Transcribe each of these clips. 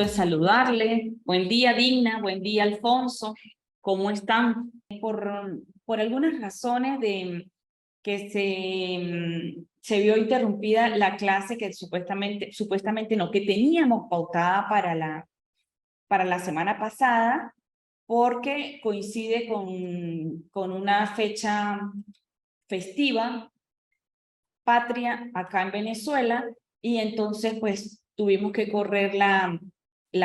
gusto en saludarle. Buen día, Digna. Buen día, Alfonso. ¿Cómo están? Por algunas razones de que se vio interrumpida la clase que supuestamente no, que teníamos pautada para la semana pasada, porque coincide con una fecha festiva, patria, acá en Venezuela, y entonces pues tuvimos que correr la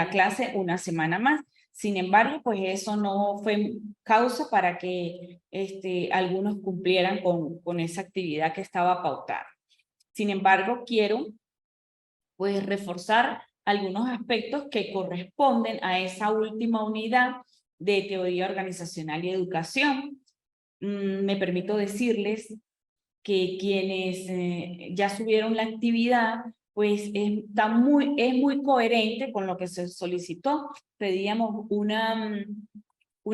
clase una semana más. Sin embargo, pues eso no fue causa para que algunos cumplieran con esa actividad que estaba pautada. Sin embargo, quiero pues reforzar algunos aspectos que corresponden a esa última unidad de teoría organizacional y educación. Me permito decirles que quienes ya subieron la actividad, pues es muy coherente con lo que se solicitó. Pedíamos una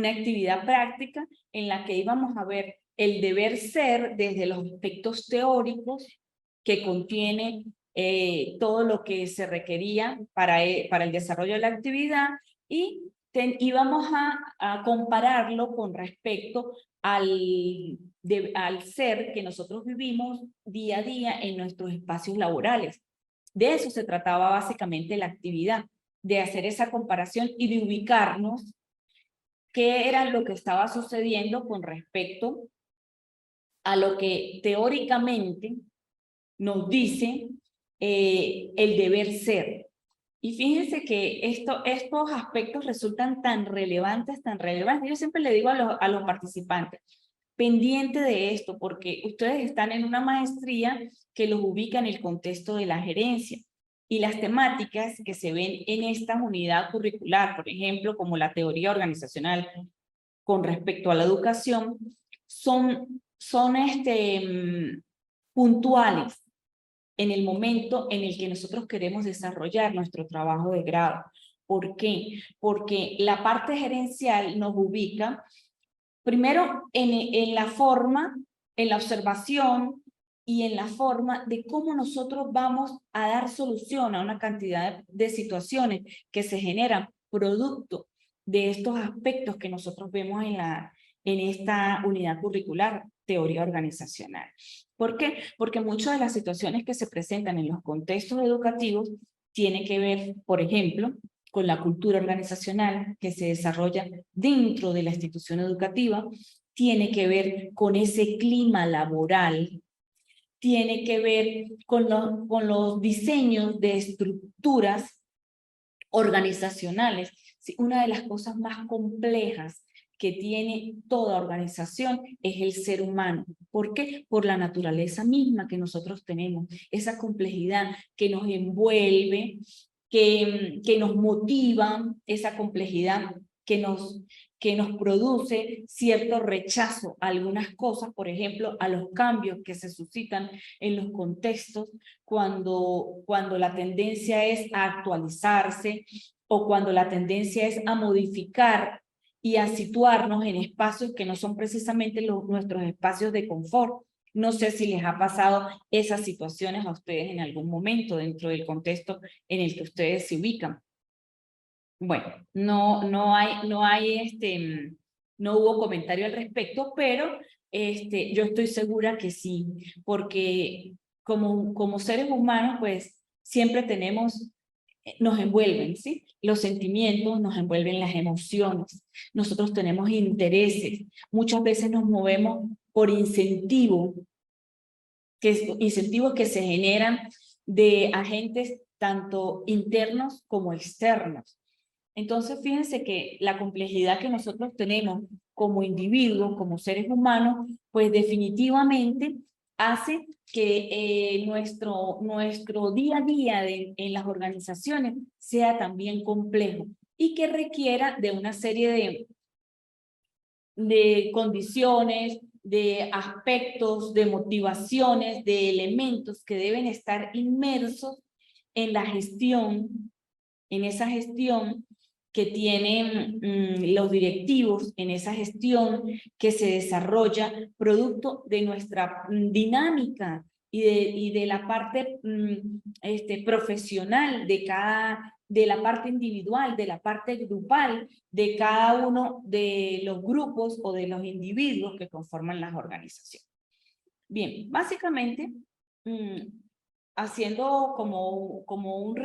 actividad práctica en la que íbamos a ver el deber ser desde los aspectos teóricos que contiene todo lo que se requería para el desarrollo de la actividad, y íbamos a compararlo con respecto al ser que nosotros vivimos día a día en nuestros espacios laborales. De eso se trataba básicamente la actividad, de hacer esa comparación y de ubicarnos qué era lo que estaba sucediendo con respecto a lo que teóricamente nos dice el deber ser. Y fíjense que estos aspectos resultan tan relevantes. Yo siempre le digo a los participantes, pendiente de esto, porque ustedes están en una maestría que los ubica en el contexto de la gerencia. Y las temáticas que se ven en esta unidad curricular, por ejemplo, como la teoría organizacional con respecto a la educación, son puntuales en el momento en el que nosotros queremos desarrollar nuestro trabajo de grado. ¿Por qué? Porque la parte gerencial nos ubica primero en la forma, en la observación y en la forma de cómo nosotros vamos a dar solución a una cantidad de situaciones que se generan producto de estos aspectos que nosotros vemos en esta unidad curricular, teoría organizacional. ¿Por qué? Porque muchas de las situaciones que se presentan en los contextos educativos tienen que ver, por ejemplo, con la cultura organizacional que se desarrolla dentro de la institución educativa, tiene que ver con ese clima laboral, tiene que ver con los diseños de estructuras organizacionales. Sí, una de las cosas más complejas que tiene toda organización es el ser humano. ¿Por qué? Por la naturaleza misma que nosotros tenemos, esa complejidad que nos envuelve, que nos motiva, esa complejidad que nos produce cierto rechazo a algunas cosas, por ejemplo, a los cambios que se suscitan en los contextos cuando la tendencia es a actualizarse o cuando la tendencia es a modificar y a situarnos en espacios que no son precisamente nuestros espacios de confort. No sé si les ha pasado esas situaciones a ustedes en algún momento dentro del contexto en el que ustedes se ubican. Bueno, no hubo comentario al respecto, pero yo estoy segura que sí, porque como seres humanos, pues siempre nos envuelven, ¿sí? Los sentimientos, nos envuelven las emociones, nosotros tenemos intereses, muchas veces nos movemos por incentivos que se generan de agentes tanto internos como externos. Entonces, fíjense que la complejidad que nosotros tenemos como individuos, como seres humanos, pues definitivamente hace que nuestro día a día en las organizaciones sea también complejo y que requiera de una serie de condiciones, de aspectos, de motivaciones, de elementos que deben estar inmersos en la gestión, en esa gestión que tienen los directivos, en esa gestión que se desarrolla producto de nuestra dinámica y de la parte profesional de de la parte individual, de la parte grupal de cada uno de los grupos o de los individuos que conforman las organizaciones. Bien, básicamente, haciendo como un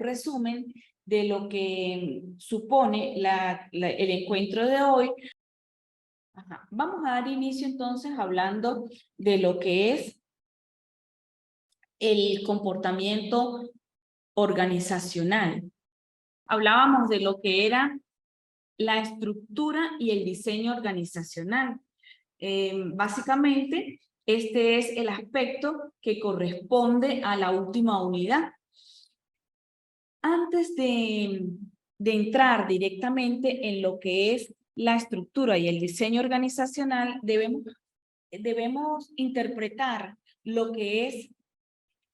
resumen de lo que supone el encuentro de hoy. Vamos a dar inicio entonces hablando de lo que es el comportamiento organizacional. Hablábamos de lo que era la estructura y el diseño organizacional. Básicamente, este es el aspecto que corresponde a la última unidad. Antes de entrar directamente en lo que es la estructura y el diseño organizacional, debemos interpretar lo que es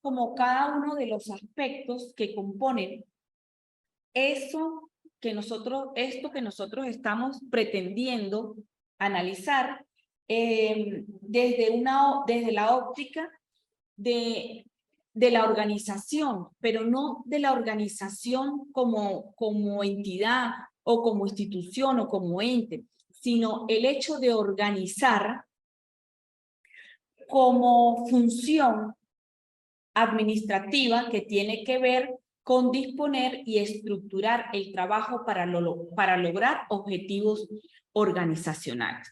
como cada uno de los aspectos que componen esto que nosotros estamos pretendiendo analizar desde la óptica de la organización, pero no de la organización como entidad o como institución o como ente, sino el hecho de organizar como función administrativa que tiene que ver con disponer y estructurar el trabajo para lograr objetivos organizacionales.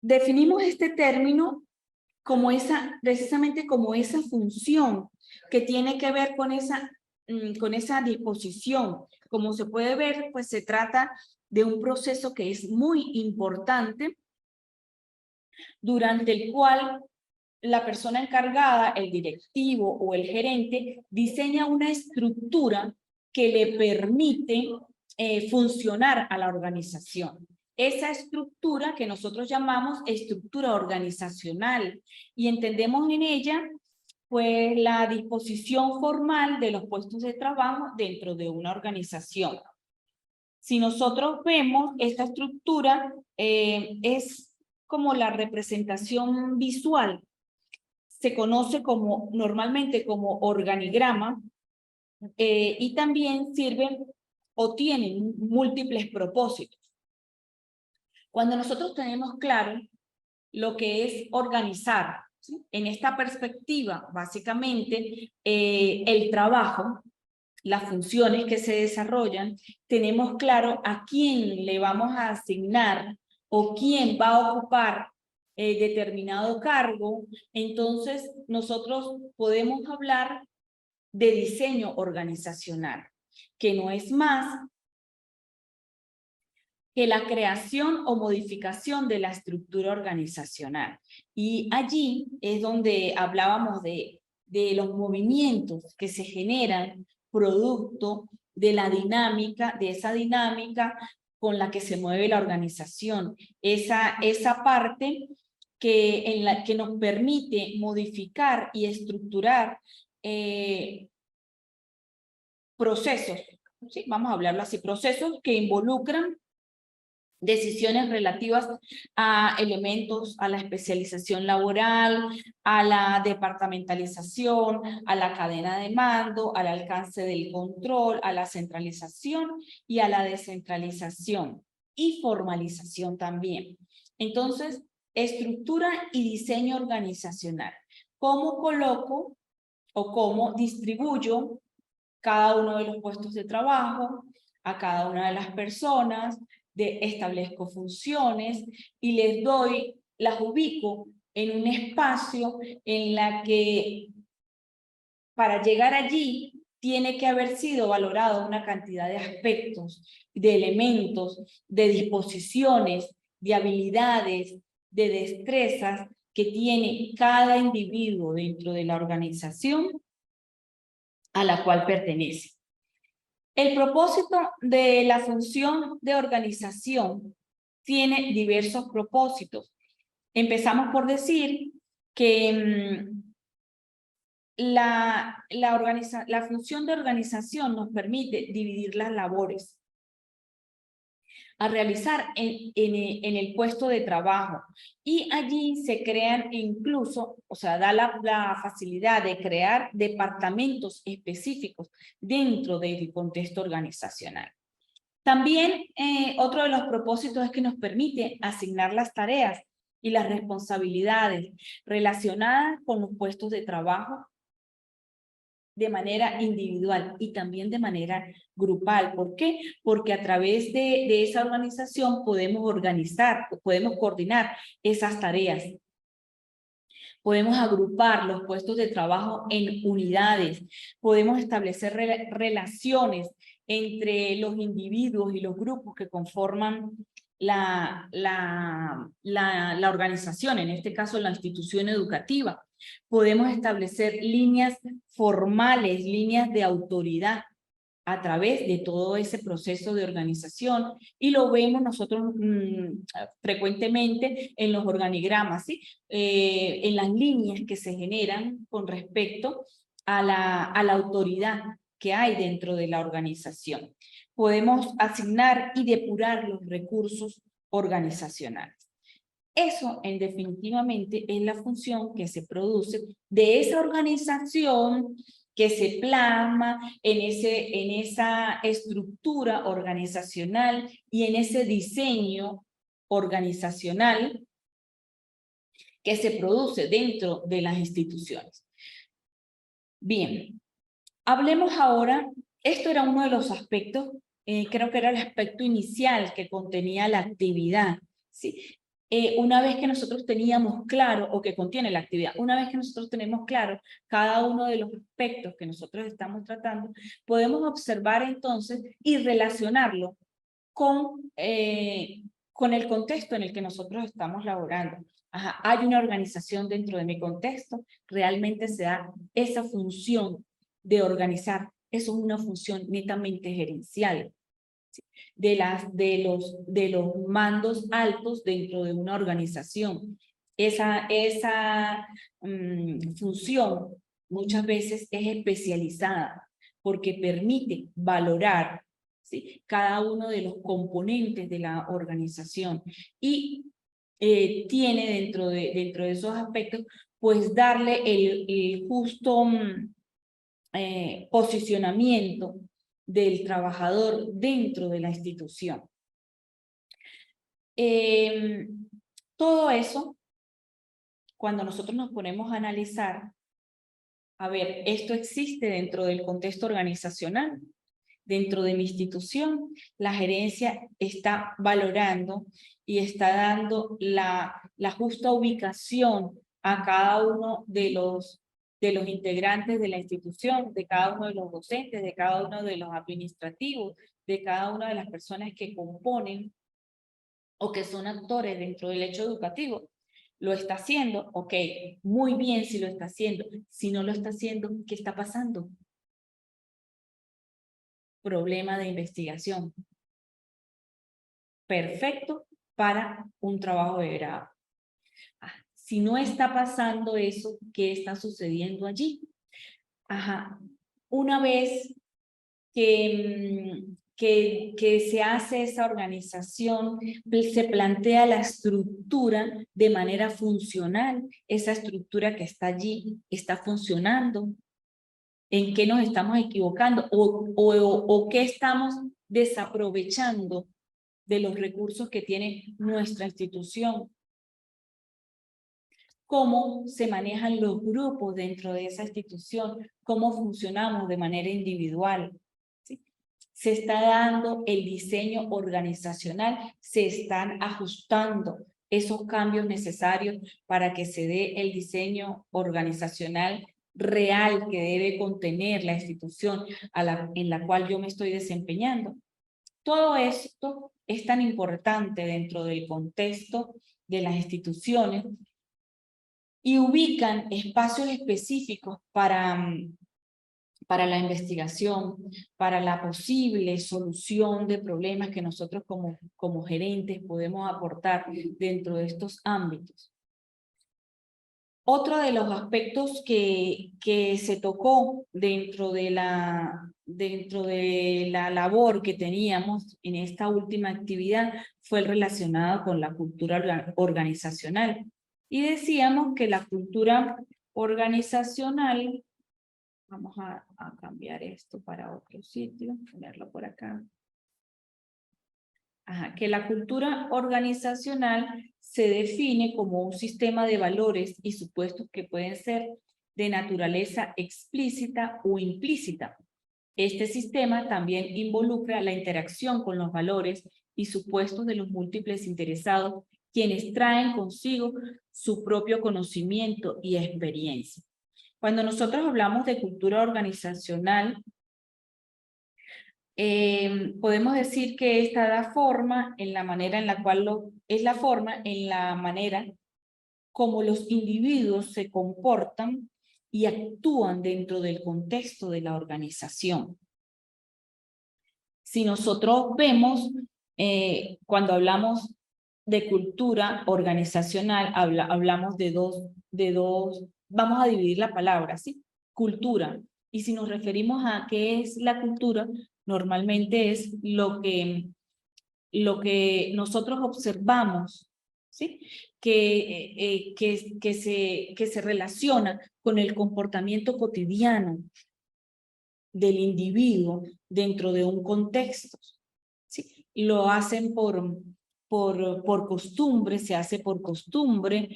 Definimos este término como precisamente como esa función que tiene que ver con esa disposición. Como se puede ver, pues se trata de un proceso que es muy importante, durante el cual la persona encargada, el directivo o el gerente, diseña una estructura que le permite funcionar a la organización. Esa estructura que nosotros llamamos estructura organizacional, y entendemos en ella pues la disposición formal de los puestos de trabajo dentro de una organización. Si nosotros vemos esta estructura, es como la representación visual. Se conoce normalmente como organigrama, y también sirven o tienen múltiples propósitos. Cuando nosotros tenemos claro lo que es organizar, ¿sí? En esta perspectiva, básicamente, el trabajo, las funciones que se desarrollan, tenemos claro a quién le vamos a asignar o quién va a ocupar determinado cargo. Entonces nosotros podemos hablar de diseño organizacional, que no es más que la creación o modificación de la estructura organizacional. Y allí es donde hablábamos de los movimientos que se generan producto de la dinámica, de esa dinámica con la que se mueve la organización. Esa parte que nos permite modificar y estructurar procesos, ¿sí? Vamos a hablarlo así, procesos que involucran decisiones relativas a elementos, a la especialización laboral, a la departamentalización, a la cadena de mando, al alcance del control, a la centralización y a la descentralización y formalización también. Entonces, estructura y diseño organizacional. ¿Cómo coloco o cómo distribuyo cada uno de los puestos de trabajo a cada una de las personas? Establezco funciones y las ubico en un espacio en la que para llegar allí tiene que haber sido valorado una cantidad de aspectos, de elementos, de disposiciones, de habilidades, de destrezas que tiene cada individuo dentro de la organización a la cual pertenece. El propósito de la función de organización tiene diversos propósitos. Empezamos por decir que la función de organización nos permite dividir las labores. a realizar en el puesto de trabajo. Y allí se crean incluso, o sea, da la facilidad de crear departamentos específicos dentro del contexto organizacional. También otro de los propósitos es que nos permite asignar las tareas y las responsabilidades relacionadas con los puestos de trabajo de manera individual y también de manera grupal. ¿Por qué? Porque a través de esa organización podemos organizar, podemos coordinar esas tareas. Podemos agrupar los puestos de trabajo en unidades, podemos establecer relaciones entre los individuos y los grupos que conforman la organización, en este caso la institución educativa. Podemos establecer líneas formales, líneas de autoridad a través de todo ese proceso de organización, y lo vemos nosotros frecuentemente en los organigramas, ¿sí? En las líneas que se generan con respecto a la autoridad que hay dentro de la organización. Podemos asignar y depurar los recursos organizacionales. Eso, en definitivamente, es la función que se produce de esa organización que se plasma en esa estructura organizacional y en ese diseño organizacional que se produce dentro de las instituciones. Bien, hablemos ahora, esto era uno de los aspectos, creo que era el aspecto inicial que contenía la actividad, ¿sí? Una vez que nosotros teníamos claro, o que contiene la actividad, una vez que nosotros tenemos claro cada uno de los aspectos que nosotros estamos tratando, podemos observar entonces y relacionarlo con el contexto en el que nosotros estamos laborando. Ajá, hay una organización dentro de mi contexto, realmente se da esa función de organizar, eso es una función netamente gerencial, ¿sí? de los mandos altos dentro de una organización. Esa función muchas veces es especializada porque permite valorar, ¿sí?, cada uno de los componentes de la organización y tiene dentro de esos aspectos, pues darle el justo posicionamiento del trabajador dentro de la institución. Todo eso, cuando nosotros nos ponemos a analizar, a ver, esto existe dentro del contexto organizacional, dentro de mi institución, la gerencia está valorando y está dando la justa ubicación a cada uno de los integrantes de la institución, de cada uno de los docentes, de cada uno de los administrativos, de cada una de las personas que componen o que son actores dentro del hecho educativo. ¿Lo está haciendo? Ok, muy bien si lo está haciendo. Si no lo está haciendo, ¿qué está pasando? Problema de investigación. Perfecto para un trabajo de grado. Si no está pasando eso, ¿qué está sucediendo allí? Ajá. Una vez que se hace esa organización, se plantea la estructura de manera funcional. Esa estructura que está allí está funcionando. ¿En qué nos estamos equivocando? ¿O qué estamos desaprovechando de los recursos que tiene nuestra institución? ¿Cómo se manejan los grupos dentro de esa institución? ¿Cómo funcionamos de manera individual? ¿Sí? Se está dando el diseño organizacional, se están ajustando esos cambios necesarios para que se dé el diseño organizacional real que debe contener la institución en la cual yo me estoy desempeñando. Todo esto es tan importante dentro del contexto de las instituciones y ubican espacios específicos para la investigación, para la posible solución de problemas que nosotros como gerentes podemos aportar dentro de estos ámbitos. Otro de los aspectos que se tocó dentro de dentro de la labor que teníamos en esta última actividad fue el relacionado con la cultura organizacional. Y decíamos que la cultura organizacional, vamos a cambiar esto para otro sitio, ponerlo por acá. Que la cultura organizacional se define como un sistema de valores y supuestos que pueden ser de naturaleza explícita o implícita. Este sistema también involucra la interacción con los valores y supuestos de los múltiples interesados, quienes traen consigo su propio conocimiento y experiencia. Cuando nosotros hablamos de cultura organizacional, podemos decir que esta da forma en la manera en la cual es la forma en la manera como los individuos se comportan y actúan dentro del contexto de la organización. Si nosotros vemos, cuando hablamos de cultura organizacional, hablamos de dos, vamos a dividir la palabra, ¿sí? Cultura. Y si nos referimos a qué es la cultura, normalmente es lo que nosotros observamos, ¿sí? Que se relaciona con el comportamiento cotidiano del individuo dentro de un contexto, ¿sí? Lo hacen por costumbre, se hace por costumbre,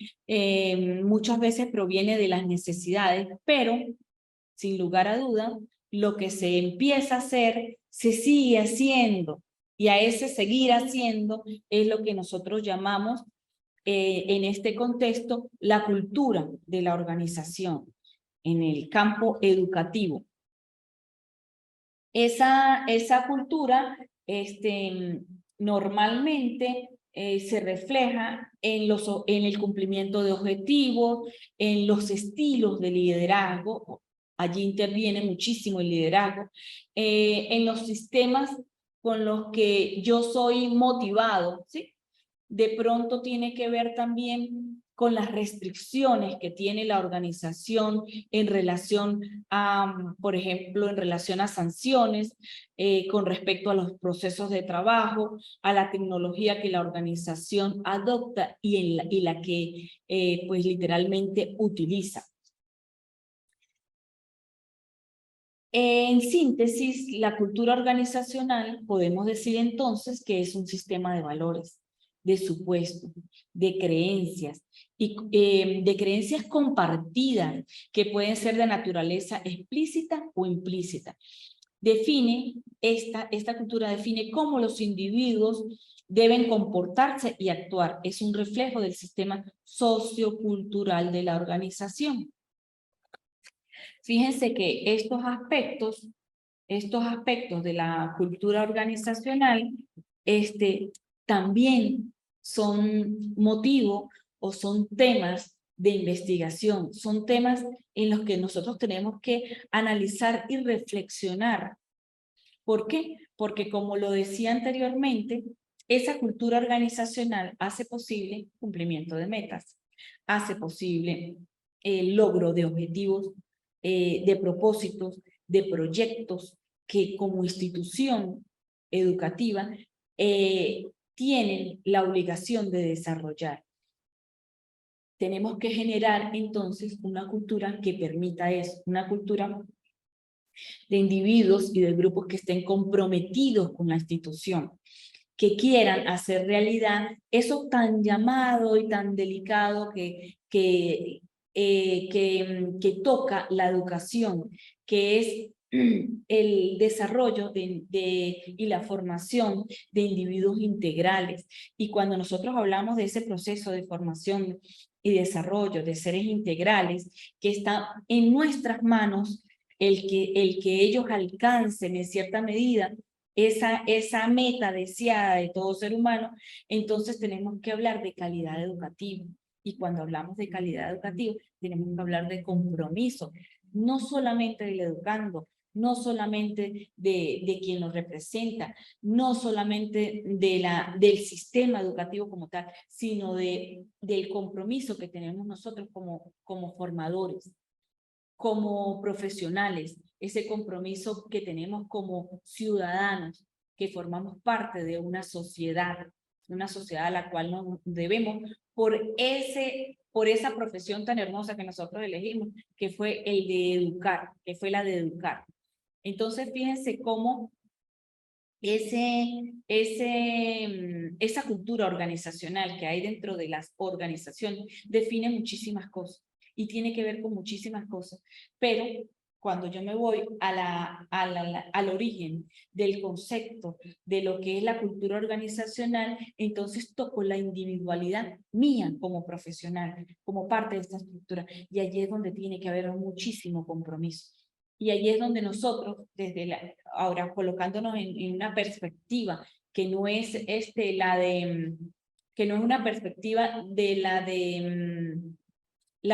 muchas veces proviene de las necesidades, pero sin lugar a duda, lo que se empieza a hacer, se sigue haciendo, y a ese seguir haciendo es lo que nosotros llamamos, en este contexto, la cultura de la organización, en el campo educativo. Esa cultura normalmente se refleja en el cumplimiento de objetivos, en los estilos de liderazgo. Allí interviene muchísimo el liderazgo, en los sistemas con los que yo soy motivado, ¿sí? De pronto tiene que ver también con las restricciones que tiene la organización en relación a, por ejemplo, en relación a sanciones, con respecto a los procesos de trabajo, a la tecnología que la organización adopta y la que pues literalmente utiliza. En síntesis, la cultura organizacional podemos decir entonces que es un sistema de valores, de supuestos, de creencias, y de creencias compartidas que pueden ser de naturaleza explícita o implícita. Esta cultura define cómo los individuos deben comportarse y actuar. Es un reflejo del sistema sociocultural de la organización. Fíjense que estos aspectos de la cultura organizacional, también son motivo o son temas de investigación, son temas en los que nosotros tenemos que analizar y reflexionar. ¿Por qué? Porque como lo decía anteriormente, esa cultura organizacional hace posible cumplimiento de metas, hace posible el logro de objetivos, de propósitos, de proyectos que como institución educativa tienen la obligación de desarrollar. Tenemos que generar entonces una cultura que permita eso, una cultura de individuos y de grupos que estén comprometidos con la institución, que quieran hacer realidad eso tan llamado y tan delicado que toca la educación, que es el desarrollo y la formación de individuos integrales. Y cuando nosotros hablamos de ese proceso de formación y desarrollo de seres integrales, que está en nuestras manos el que ellos alcancen en cierta medida esa meta deseada de todo ser humano, entonces tenemos que hablar de calidad educativa. Y cuando hablamos de calidad educativa, tenemos que hablar de compromiso, no solamente del educando, no solamente de quien lo representa, no solamente del sistema educativo como tal, sino del compromiso que tenemos nosotros como formadores, como profesionales, ese compromiso que tenemos como ciudadanos, que formamos parte de una sociedad a la cual nos debemos por esa profesión tan hermosa que nosotros elegimos, que fue el de educar, que fue la de educar. Entonces, fíjense cómo esa cultura organizacional que hay dentro de las organizaciones define muchísimas cosas y tiene que ver con muchísimas cosas, pero cuando yo me voy al origen del concepto de lo que es la cultura organizacional, entonces toco la individualidad mía como profesional, como parte de esta estructura, y allí es donde tiene que haber muchísimo compromiso. Y allí es donde nosotros, ahora colocándonos en una perspectiva que no es que no es una perspectiva de la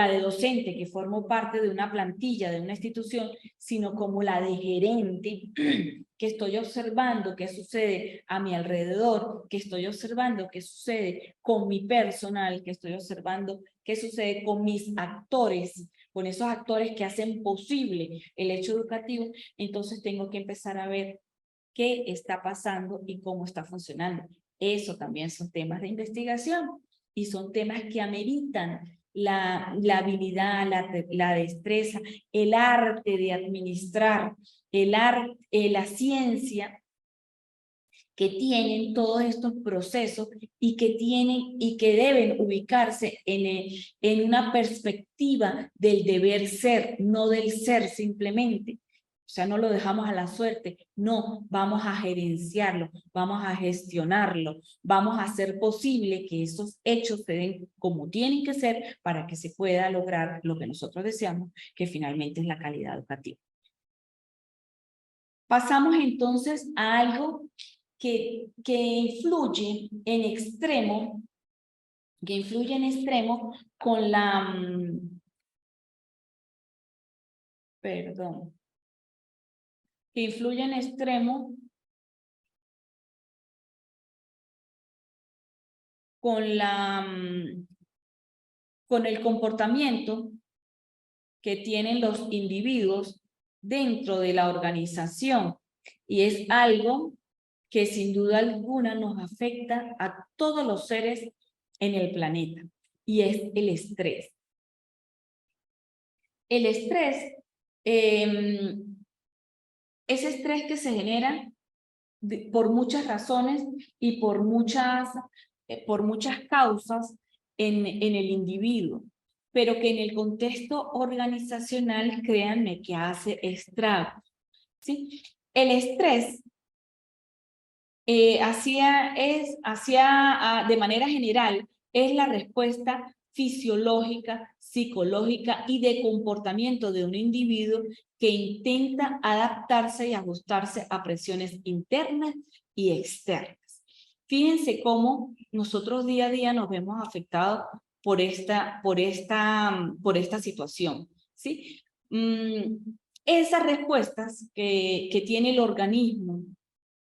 de docente, que formo parte de una plantilla de una institución, sino como la de gerente, que estoy observando qué sucede a mi alrededor, que estoy observando qué sucede con mi personal, que estoy observando qué sucede con mis actores, con esos actores que hacen posible el hecho educativo. Entonces tengo que empezar a ver qué está pasando y cómo está funcionando. Eso también son temas de investigación y son temas que ameritan la habilidad, la destreza, el arte de administrar, la ciencia que tienen todos estos procesos y que deben ubicarse en una perspectiva del deber ser, no del ser simplemente. O sea, no lo dejamos a la suerte, no, vamos a gerenciarlo, vamos a gestionarlo, vamos a hacer posible que esos hechos se den como tienen que ser para que se pueda lograr lo que nosotros deseamos, que finalmente es la calidad educativa. Pasamos entonces a algo que influye en extremo, con la, que influye en extremo con con el comportamiento que tienen los individuos dentro de la organización, y es algo que sin duda alguna nos afecta a todos los seres en el planeta, y es el estrés. El estrés, ese estrés que se genera por muchas razones y por muchas causas en el individuo, pero que en el contexto organizacional, créanme, que hace estragos, ¿sí? El estrés de manera general, es la respuesta fisiológica, psicológica y de comportamiento de un individuo que intenta adaptarse y ajustarse a presiones internas y externas. Fíjense cómo nosotros día a día nos vemos afectados por esta situación, ¿sí? Esas respuestas que tiene el organismo,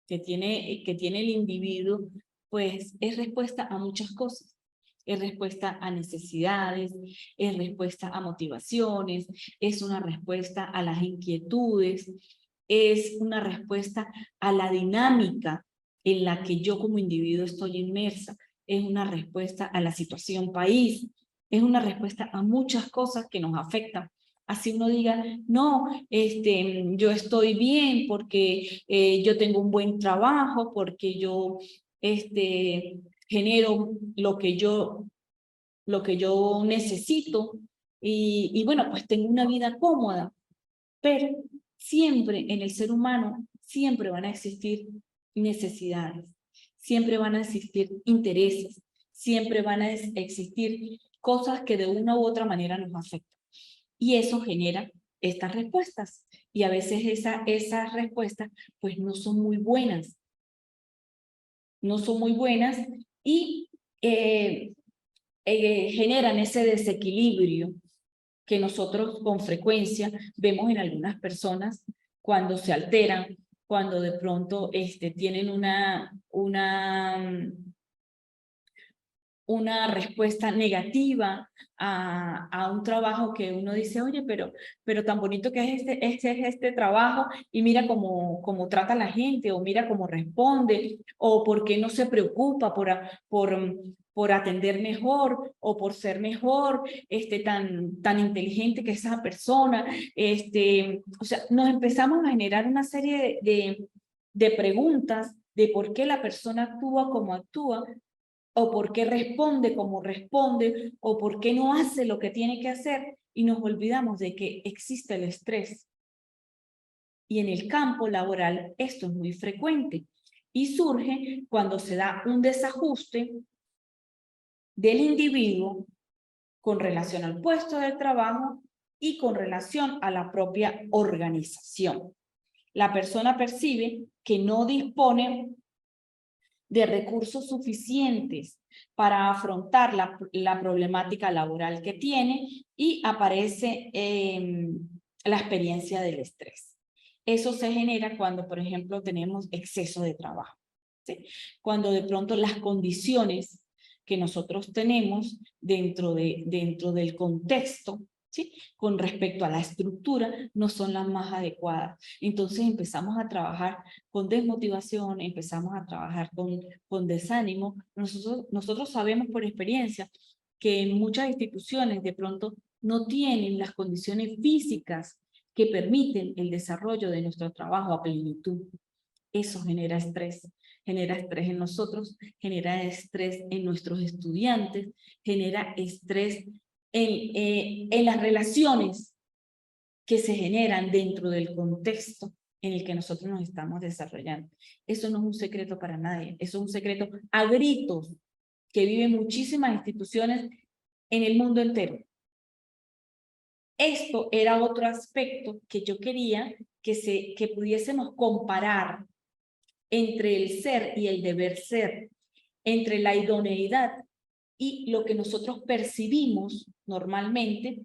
que tiene el individuo, pues es respuesta a muchas cosas. Es respuesta a necesidades, es respuesta a motivaciones, es una respuesta a las inquietudes, es una respuesta a la dinámica en la que yo como individuo estoy inmersa, es una respuesta a la situación país, es una respuesta a muchas cosas que nos afectan. Así uno diga, no, yo estoy bien porque yo tengo un buen trabajo, porque yo genero lo que yo necesito y bueno, pues tengo una vida cómoda. Pero siempre en el ser humano, siempre van a existir necesidades, siempre van a existir intereses, siempre van a existir cosas que de una u otra manera nos afectan. Y eso genera estas respuestas. Y a veces esas respuestas pues no son muy buenas. No son muy buenas y generan ese desequilibrio que nosotros con frecuencia vemos en algunas personas cuando se alteran, cuando de pronto tienen una respuesta negativa a un trabajo que uno dice, oye, pero tan bonito que es este trabajo, y mira cómo trata a la gente, o mira cómo responde, o por qué no se preocupa por atender mejor, o por ser mejor, tan inteligente que es esa persona. O sea, nos empezamos a generar una serie de preguntas de por qué la persona actúa como actúa, o por qué responde como responde, o por qué no hace lo que tiene que hacer, y nos olvidamos de que existe el estrés. Y en el campo laboral esto es muy frecuente, y surge cuando se da un desajuste del individuo con relación al puesto de trabajo y con relación a la propia organización. La persona percibe que no dispone de recursos suficientes para afrontar la problemática laboral que tiene, y aparece la experiencia del estrés. Eso se genera cuando, por ejemplo, tenemos exceso de trabajo, ¿sí? Cuando de pronto las condiciones que nosotros tenemos dentro del contexto, ¿sí?, con respecto a la estructura, no son las más adecuadas. Entonces empezamos a trabajar con desmotivación, empezamos a trabajar con desánimo. Nosotros sabemos por experiencia que en muchas instituciones de pronto no tienen las condiciones físicas que permiten el desarrollo de nuestro trabajo a plenitud. Eso genera estrés en nosotros, genera estrés en nuestros estudiantes, genera estrés en las relaciones que se generan dentro del contexto en el que nosotros nos estamos desarrollando. Eso no es un secreto para nadie, eso es un secreto a gritos que viven muchísimas instituciones en el mundo entero. Esto era otro aspecto que yo quería que pudiésemos comparar entre el ser y el deber ser, entre la idoneidad y lo que nosotros percibimos normalmente,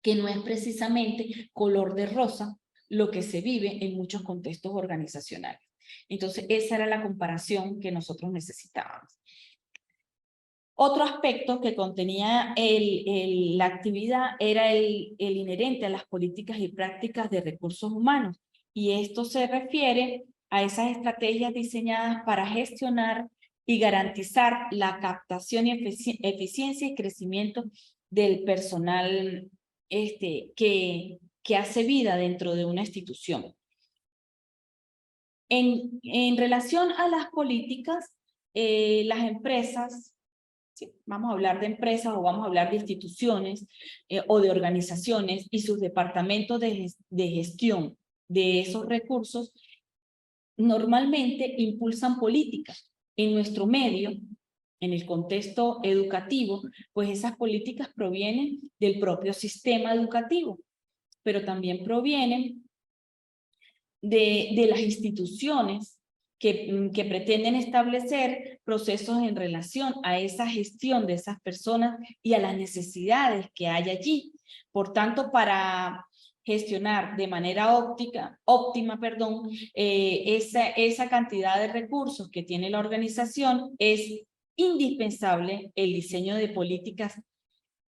que no es precisamente color de rosa lo que se vive en muchos contextos organizacionales. Entonces, esa era la comparación que nosotros necesitábamos. Otro aspecto que contenía la actividad era el inherente a las políticas y prácticas de recursos humanos, y esto se refiere a esas estrategias diseñadas para gestionar y garantizar la captación y eficiencia y crecimiento del personal que hace vida dentro de una institución. En relación a las políticas, las empresas, ¿sí?, vamos a hablar de empresas o vamos a hablar de instituciones o de organizaciones y sus departamentos de gestión de esos recursos, normalmente impulsan políticas en nuestro medio, en el contexto educativo. Pues esas políticas provienen del propio sistema educativo, pero también provienen de las instituciones que pretenden establecer procesos en relación a esa gestión de esas personas y a las necesidades que hay allí. Por tanto, para gestionar de manera óptima, esa cantidad de recursos que tiene la organización, es indispensable el diseño de políticas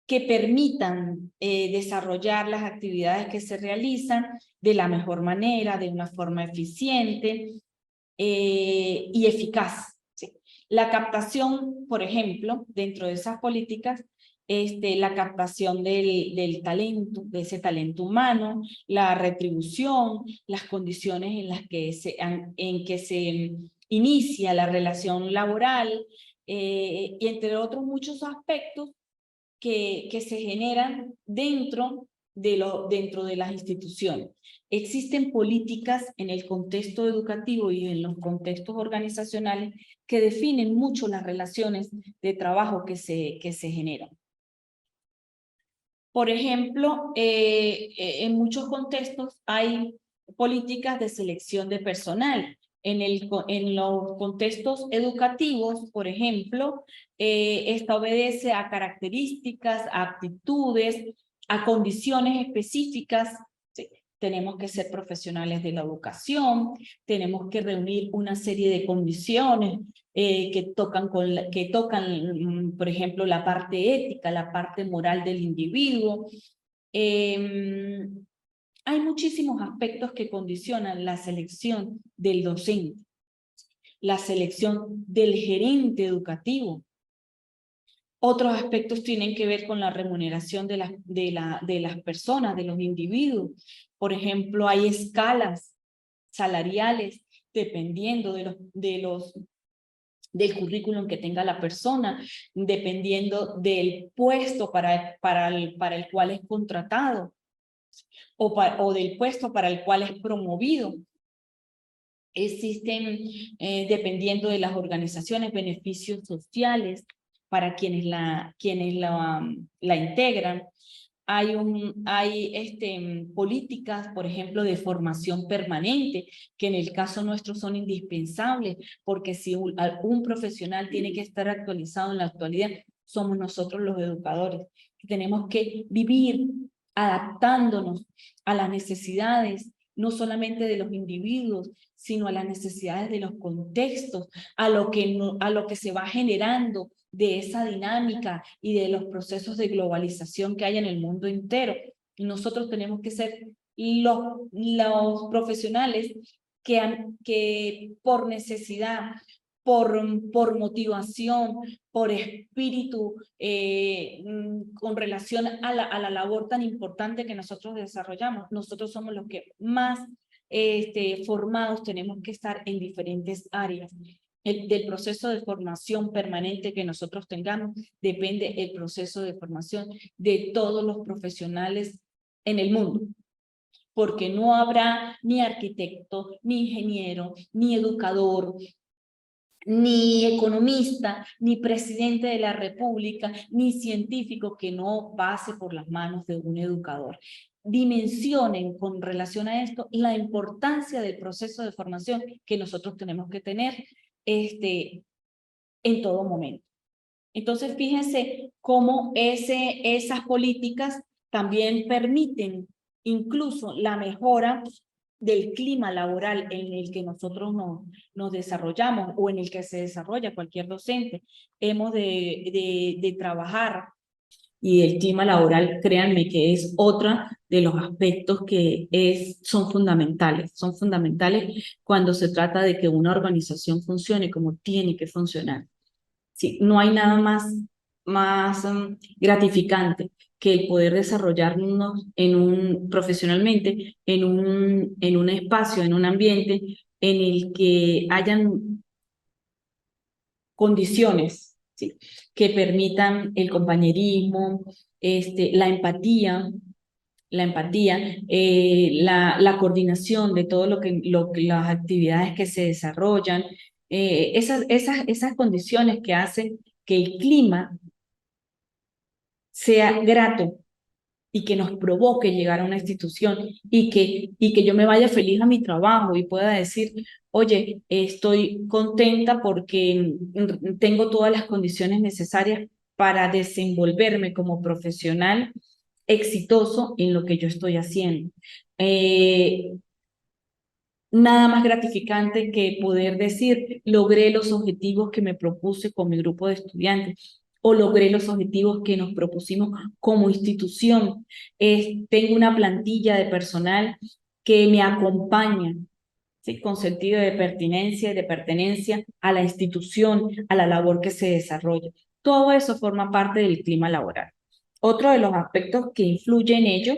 que permitan desarrollar las actividades que se realizan de la mejor manera, de una forma eficiente y eficaz, ¿sí? La captación, por ejemplo, dentro de esas políticas, la captación del talento, de ese talento humano, la retribución, las condiciones en que se inicia la relación laboral, y entre otros muchos aspectos que se generan dentro de las instituciones. Existen políticas en el contexto educativo y en los contextos organizacionales que definen mucho las relaciones de trabajo que se generan. Por ejemplo, en muchos contextos hay políticas de selección de personal. En los contextos educativos, por ejemplo, esta obedece a características, a actitudes, a condiciones específicas. ¿Sí? tenemos que ser profesionales de la educación, tenemos que reunir una serie de condiciones que tocan, por ejemplo, la parte ética, la parte moral del individuo. Hay muchísimos aspectos que condicionan la selección del docente, la selección del gerente educativo. Otros aspectos tienen que ver con la remuneración de las personas, de los individuos. Por ejemplo, hay escalas salariales dependiendo del currículum que tenga la persona, dependiendo del puesto para el cual es contratado o del puesto para el cual es promovido. Existen, dependiendo de las organizaciones, beneficios sociales para quienes la integran. Hay políticas, por ejemplo, de formación permanente, que en el caso nuestro son indispensables, porque si un profesional tiene que estar actualizado en la actualidad, somos nosotros los educadores, que tenemos que vivir adaptándonos a las necesidades, no solamente de los individuos, sino a las necesidades de los contextos, a lo que se va generando de esa dinámica y de los procesos de globalización que hay en el mundo entero. Y nosotros tenemos que ser los profesionales que por necesidad, por motivación, por espíritu, con relación a la labor tan importante que nosotros desarrollamos. Nosotros somos los que más formados tenemos que estar en diferentes áreas. Del proceso de formación permanente que nosotros tengamos, depende el proceso de formación de todos los profesionales en el mundo, porque no habrá ni arquitecto, ni ingeniero, ni educador, ni economista, ni presidente de la República, ni científico que no pase por las manos de un educador. Dimensionen con relación a esto la importancia del proceso de formación que nosotros tenemos que tener en todo momento. Entonces, fíjense cómo esas políticas también permiten incluso la mejora del clima laboral en el que nosotros nos desarrollamos o en el que se desarrolla cualquier docente. Hemos de trabajar, y el clima laboral, créanme que es otro de los aspectos que son fundamentales cuando se trata de que una organización funcione como tiene que funcionar. Sí, no hay nada más gratificante que el poder desarrollarnos profesionalmente en un espacio, en un ambiente en el que hayan condiciones, ¿sí?, que permitan el compañerismo, la coordinación de todo las actividades que se desarrollan, esas condiciones que hacen que el clima sea grato y que nos provoque llegar a una institución y que yo me vaya feliz a mi trabajo y pueda decir, oye, estoy contenta porque tengo todas las condiciones necesarias para desenvolverme como profesional exitoso en lo que yo estoy haciendo. Nada más gratificante que poder decir, logré los objetivos que me propuse con mi grupo de estudiantes o logré los objetivos que nos propusimos como institución. Tengo una plantilla de personal que me acompaña, ¿sí?, con sentido de pertinencia y de pertenencia a la institución, a la labor que se desarrolla. Todo eso forma parte del clima laboral. Otro de los aspectos que influye en ello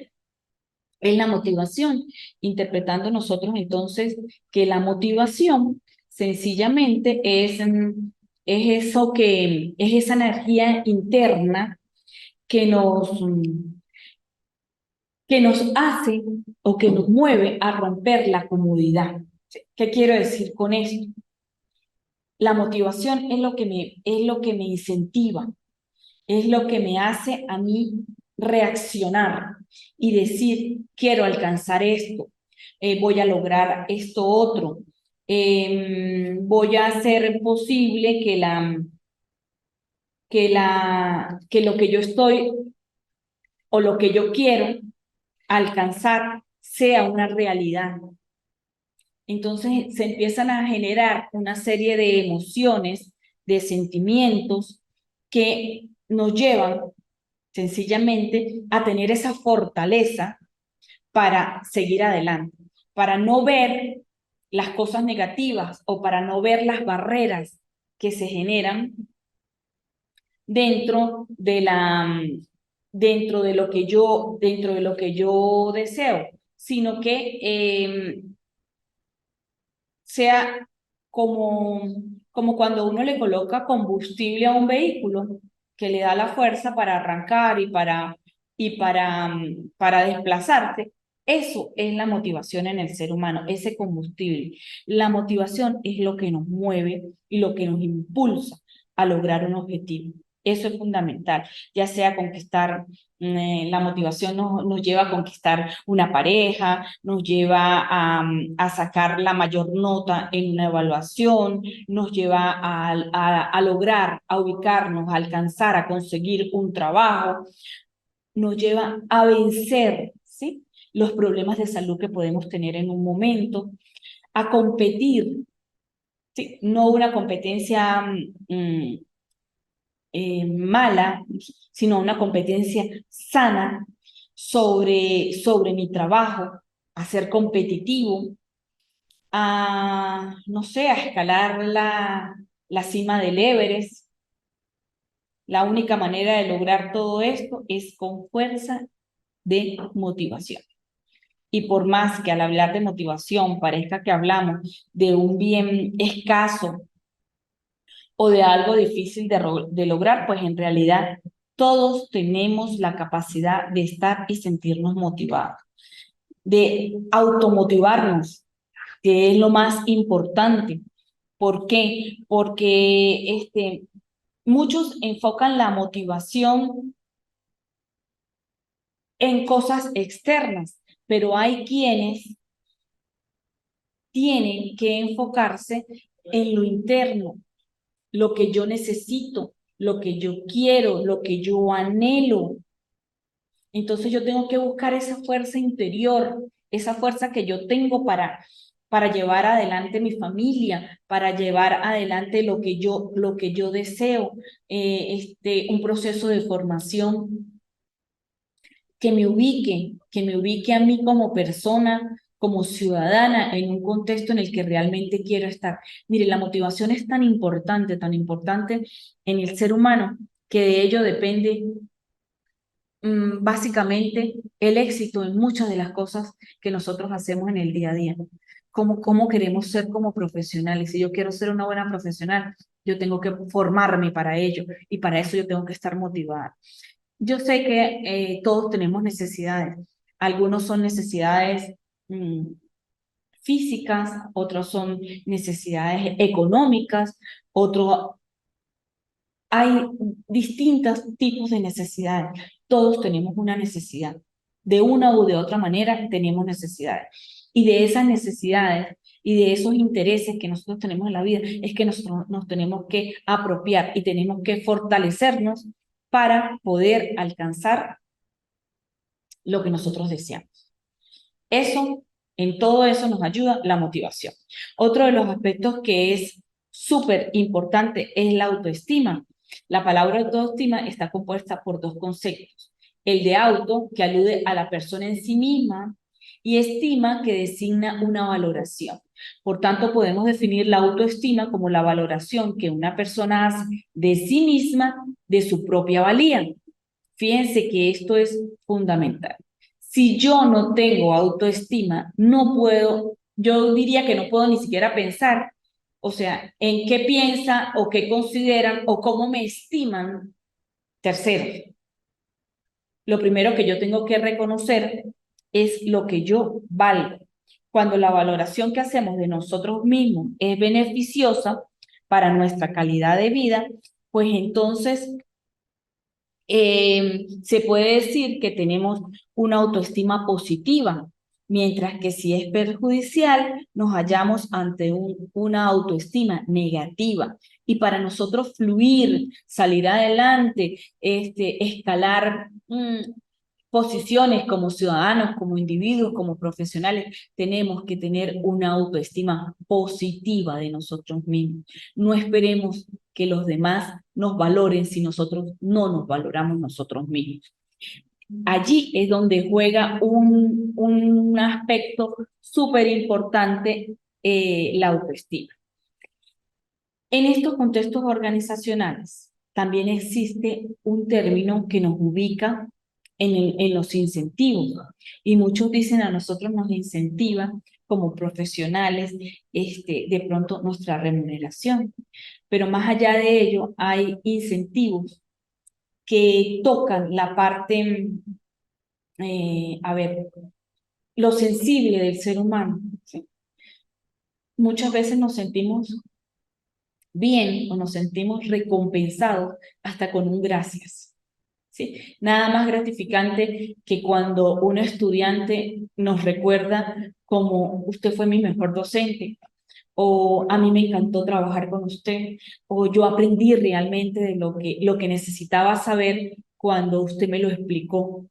es la motivación, interpretando nosotros entonces que la motivación sencillamente es esa energía interna que nos hace o que nos mueve a romper la comodidad. ¿Qué quiero decir con esto? La motivación es lo que me incentiva, es lo que me hace a mí reaccionar y decir, quiero alcanzar esto, voy a lograr esto otro, voy a hacer posible que lo que yo estoy o lo que yo quiero alcanzar sea una realidad. Entonces se empiezan a generar una serie de emociones, de sentimientos que nos llevan sencillamente a tener esa fortaleza para seguir adelante, para no ver las cosas negativas o para no ver las barreras que se generan dentro de dentro de lo que yo deseo, sino que sea como cuando uno le coloca combustible a un vehículo que le da la fuerza para arrancar para desplazarse. Eso es la motivación en el ser humano, ese combustible. La motivación es lo que nos mueve y lo que nos impulsa a lograr un objetivo. Eso es fundamental, ya sea conquistar, la motivación nos lleva a conquistar una pareja, nos lleva a sacar la mayor nota en una evaluación, nos lleva a lograr, a ubicarnos, a alcanzar, a conseguir un trabajo, nos lleva a vencer, ¿sí?, los problemas de salud que podemos tener en un momento, a competir, ¿sí?, no una competencia mala, sino una competencia sana sobre mi trabajo, a ser competitivo, no sé, a escalar la cima del Everest. La única manera de lograr todo esto es con fuerza de motivación. Y por más que al hablar de motivación parezca que hablamos de un bien escaso o de algo difícil de lograr, pues en realidad todos tenemos la capacidad de estar y sentirnos motivados, de automotivarnos, que es lo más importante. ¿Por qué? Porque muchos enfocan la motivación en cosas externas, pero hay quienes tienen que enfocarse en lo interno, lo que yo necesito, lo que yo quiero, lo que yo anhelo. Entonces yo tengo que buscar esa fuerza interior, esa fuerza que yo tengo para llevar adelante mi familia, para llevar adelante lo que yo deseo, un proceso de formación que me ubique a mí como persona, como ciudadana, en un contexto en el que realmente quiero estar. Mire, la motivación es tan importante en el ser humano, que de ello depende básicamente el éxito en muchas de las cosas que nosotros hacemos en el día a día. Cómo queremos ser como profesionales. Si yo quiero ser una buena profesional, yo tengo que formarme para ello y para eso yo tengo que estar motivada. Yo sé que todos tenemos necesidades. Algunos son necesidades físicas, otros son necesidades económicas, otros hay distintos tipos de necesidades. Todos tenemos una necesidad. De una u de otra manera tenemos necesidades. Y de esas necesidades y de esos intereses que nosotros tenemos en la vida es que nosotros nos tenemos que apropiar y tenemos que fortalecernos para poder alcanzar lo que nosotros deseamos. En todo eso nos ayuda la motivación. Otro de los aspectos que es súper importante es la autoestima. La palabra autoestima está compuesta por dos conceptos. El de auto, que alude a la persona en sí misma, y estima, que designa una valoración. Por tanto, podemos definir la autoestima como la valoración que una persona hace de sí misma, de su propia valía. Fíjense que esto es fundamental. Si yo no tengo autoestima, no puedo, yo diría que no puedo ni siquiera pensar, o sea, en qué piensan o qué consideran o cómo me estiman terceros. Lo primero que yo tengo que reconocer es lo que yo valgo. Cuando la valoración que hacemos de nosotros mismos es beneficiosa para nuestra calidad de vida, pues entonces se puede decir que tenemos una autoestima positiva, mientras que si es perjudicial, nos hallamos ante una autoestima negativa. Y para nosotros fluir, salir adelante, escalar posiciones como ciudadanos, como individuos, como profesionales, tenemos que tener una autoestima positiva de nosotros mismos. No esperemos que los demás nos valoren si nosotros no nos valoramos nosotros mismos. Allí es donde juega un aspecto súper importante, la autoestima. En estos contextos organizacionales también existe un término que nos ubica en los incentivos, y muchos dicen a nosotros nos incentiva como profesionales de pronto nuestra remuneración, pero más allá de ello hay incentivos que tocan la parte, a ver, lo sensible del ser humano, ¿sí? Muchas veces nos sentimos bien o nos sentimos recompensados hasta con un gracias, ¿sí? Nada más gratificante que cuando un estudiante nos recuerda como usted fue mi mejor docente, o a mí me encantó trabajar con usted, o yo aprendí realmente de lo que necesitaba saber cuando usted me lo explicó,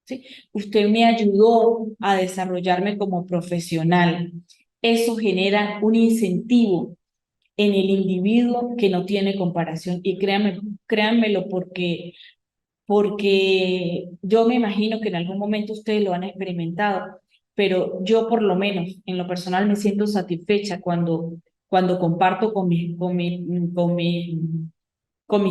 ¿sí? Usted me ayudó a desarrollarme como profesional. Eso genera un incentivo en el individuo que no tiene comparación. Y créanmelo porque yo me imagino que en algún momento ustedes lo han experimentado, pero yo por lo menos en lo personal me siento satisfecha cuando comparto con mis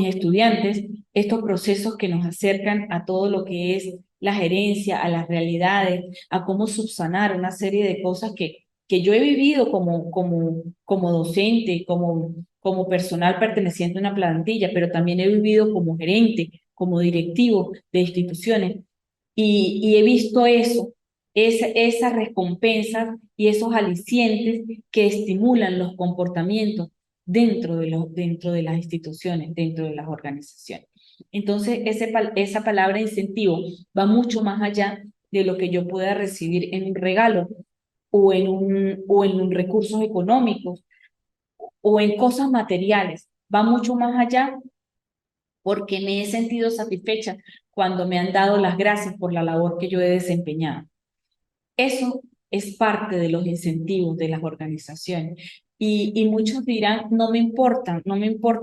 estudiantes estos procesos que nos acercan a todo lo que es la gerencia, a las realidades, a cómo subsanar una serie de cosas que yo he vivido como docente, como personal perteneciente a una plantilla, pero también he vivido como gerente, como directivo de instituciones, y he visto eso, esas recompensas y esos alicientes que estimulan los comportamientos dentro de las instituciones, dentro de las organizaciones. Entonces, esa palabra incentivo va mucho más allá de lo que yo pueda recibir en un regalo o en un recursos económicos o en cosas materiales. Va mucho más allá porque me he sentido satisfecha cuando me han dado las gracias por la labor que yo he desempeñado. Eso es parte de los incentivos de las organizaciones. Y muchos dirán, no me importa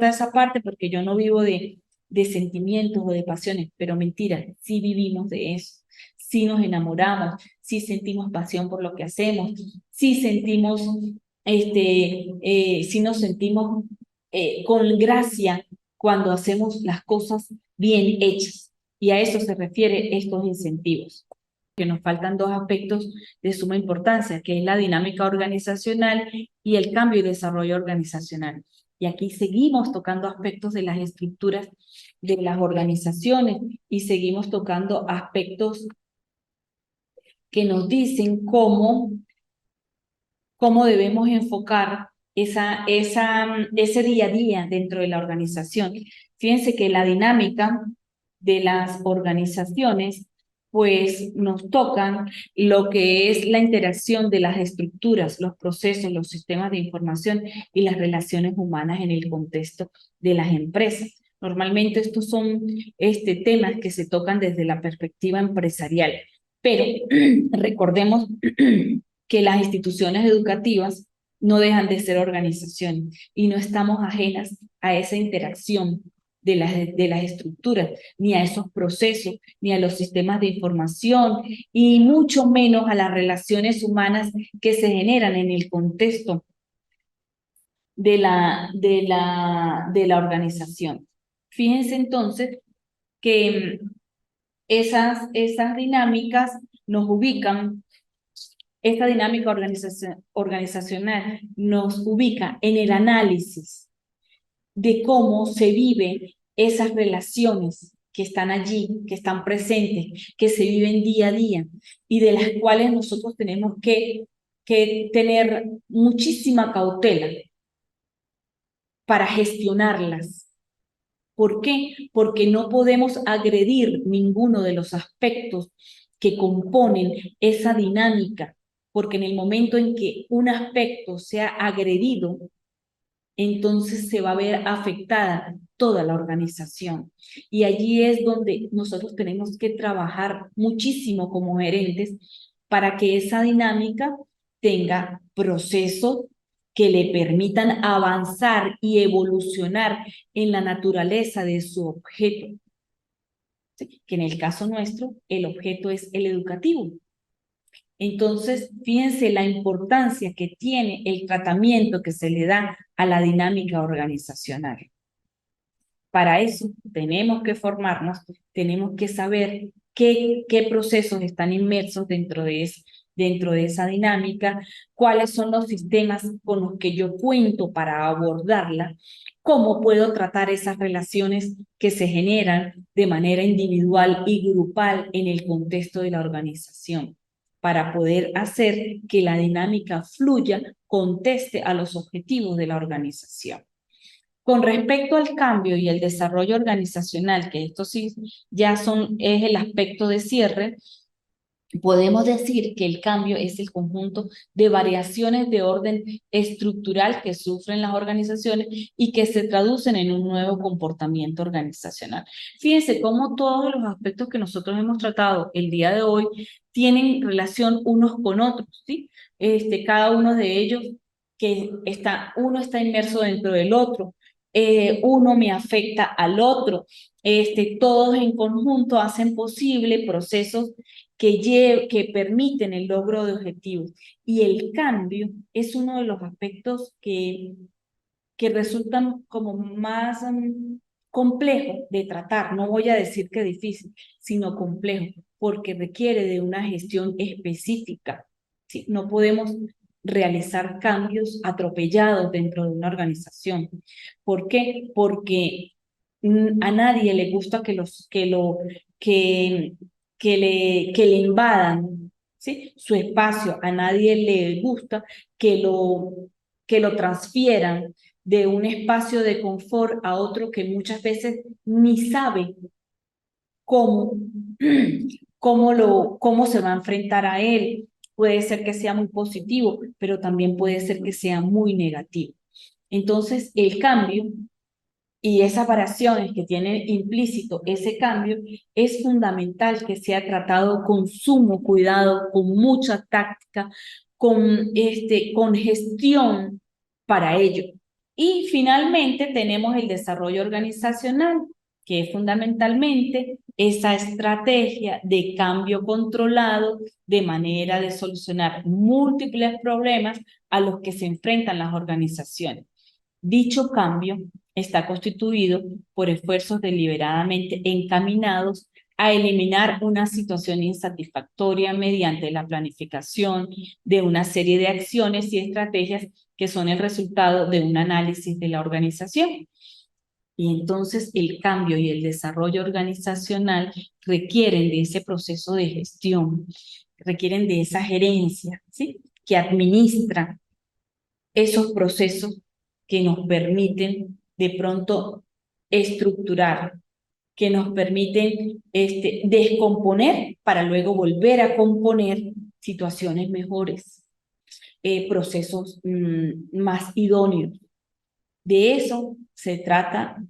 esa parte porque yo no vivo de sentimientos o de pasiones, pero mentira, sí vivimos de eso, sí nos enamoramos, sí sentimos pasión por lo que hacemos, sí sentimos, sí nos sentimos con gracia cuando hacemos las cosas bien hechas. Y a eso se refiere estos incentivos, que nos faltan dos aspectos de suma importancia, que es la dinámica organizacional y el cambio y desarrollo organizacional. Y aquí seguimos tocando aspectos de las estructuras de las organizaciones y seguimos tocando aspectos que nos dicen cómo debemos enfocar ese día a día dentro de la organización. Fíjense que la dinámica de las organizaciones pues nos tocan lo que es la interacción de las estructuras, los procesos, los sistemas de información y las relaciones humanas en el contexto de las empresas. Normalmente estos son temas que se tocan desde la perspectiva empresarial, pero recordemos que las instituciones educativas no dejan de ser organizaciones y no estamos ajenas a esa interacción de las estructuras, ni a esos procesos, ni a los sistemas de información, y mucho menos a las relaciones humanas que se generan en el contexto de la organización. Fíjense entonces que esas dinámicas nos ubican. Esta dinámica organizacional nos ubica en el análisis de cómo se viven esas relaciones que están allí, que están presentes, que se viven día a día y de las cuales nosotros tenemos que tener muchísima cautela para gestionarlas. ¿Por qué? Porque no podemos agredir ninguno de los aspectos que componen esa dinámica, porque en el momento en que un aspecto sea agredido, entonces se va a ver afectada toda la organización. Y allí es donde nosotros tenemos que trabajar muchísimo como gerentes para que esa dinámica tenga procesos que le permitan avanzar y evolucionar en la naturaleza de su objeto. ¿Sí? Que en el caso nuestro, el objeto es el educativo. Entonces, fíjense la importancia que tiene el tratamiento que se le da a la dinámica organizacional. Para eso tenemos que formarnos, tenemos que saber qué procesos están inmersos dentro de esa dinámica, cuáles son los sistemas con los que yo cuento para abordarla, cómo puedo tratar esas relaciones que se generan de manera individual y grupal en el contexto de la organización, para poder hacer que la dinámica fluya, conteste a los objetivos de la organización. Con respecto al cambio y el desarrollo organizacional, que esto sí ya es el aspecto de cierre, podemos decir que el cambio es el conjunto de variaciones de orden estructural que sufren las organizaciones y que se traducen en un nuevo comportamiento organizacional. Fíjense cómo todos los aspectos que nosotros hemos tratado el día de hoy tienen relación unos con otros, ¿sí? Cada uno de ellos uno está inmerso dentro del otro, uno me afecta al otro, todos en conjunto hacen posible procesos que permiten el logro de objetivos. Y el cambio es uno de los aspectos que resultan como más complejo de tratar. No voy a decir que difícil, sino complejo, porque requiere de una gestión específica. ¿Sí? No podemos realizar cambios atropellados dentro de una organización. ¿Por qué? Porque a nadie le gusta que le invadan, ¿sí? Su espacio. A nadie le gusta que lo transfieran de un espacio de confort a otro que muchas veces ni sabe cómo, cómo se va a enfrentar a él. Puede ser que sea muy positivo, pero también puede ser que sea muy negativo. Entonces, el cambio y esas variaciones que tiene implícito ese cambio, es fundamental que sea tratado con sumo cuidado, con mucha táctica, con gestión para ello. Y finalmente tenemos el desarrollo organizacional, que es fundamentalmente esa estrategia de cambio controlado de manera de solucionar múltiples problemas a los que se enfrentan las organizaciones. Dicho cambio está constituido por esfuerzos deliberadamente encaminados a eliminar una situación insatisfactoria mediante la planificación de una serie de acciones y estrategias que son el resultado de un análisis de la organización. Y entonces el cambio y el desarrollo organizacional requieren de ese proceso de gestión, requieren de esa gerencia, ¿sí? Que administra esos procesos que nos permiten de pronto estructurar, que nos permiten descomponer para luego volver a componer situaciones mejores, procesos más idóneos. De eso se trata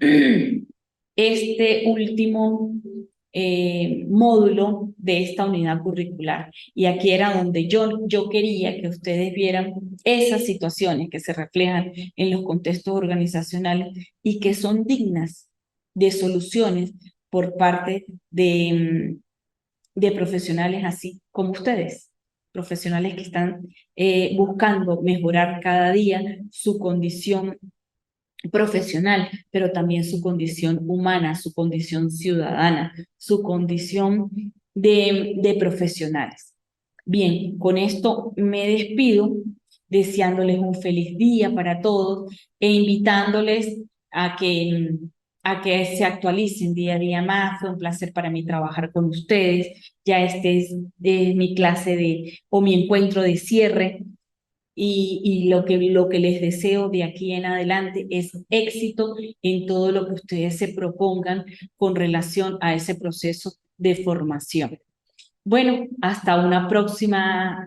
este último módulo de esta unidad curricular. Y aquí era donde yo quería que ustedes vieran esas situaciones que se reflejan en los contextos organizacionales y que son dignas de soluciones por parte de profesionales así como ustedes, profesionales que están buscando mejorar cada día su condición profesional, pero también su condición humana, su condición ciudadana, su condición de profesionales. Bien, con esto me despido, deseándoles un feliz día para todos e invitándoles a que se actualicen día a día más. Fue un placer para mí trabajar con ustedes. Ya este es mi clase o mi encuentro de cierre. Y lo que les deseo de aquí en adelante es éxito en todo lo que ustedes se propongan con relación a ese proceso de formación. Bueno, hasta una próxima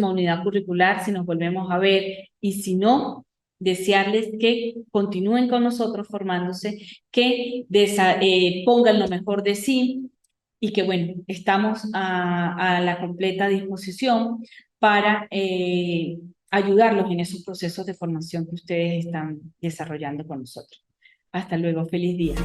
unidad curricular, si nos volvemos a ver, y si no, desearles que continúen con nosotros formándose, que pongan lo mejor de sí y que, bueno, estamos a la completa disposición para ayudarlos en esos procesos de formación que ustedes están desarrollando con nosotros. Hasta luego, feliz día.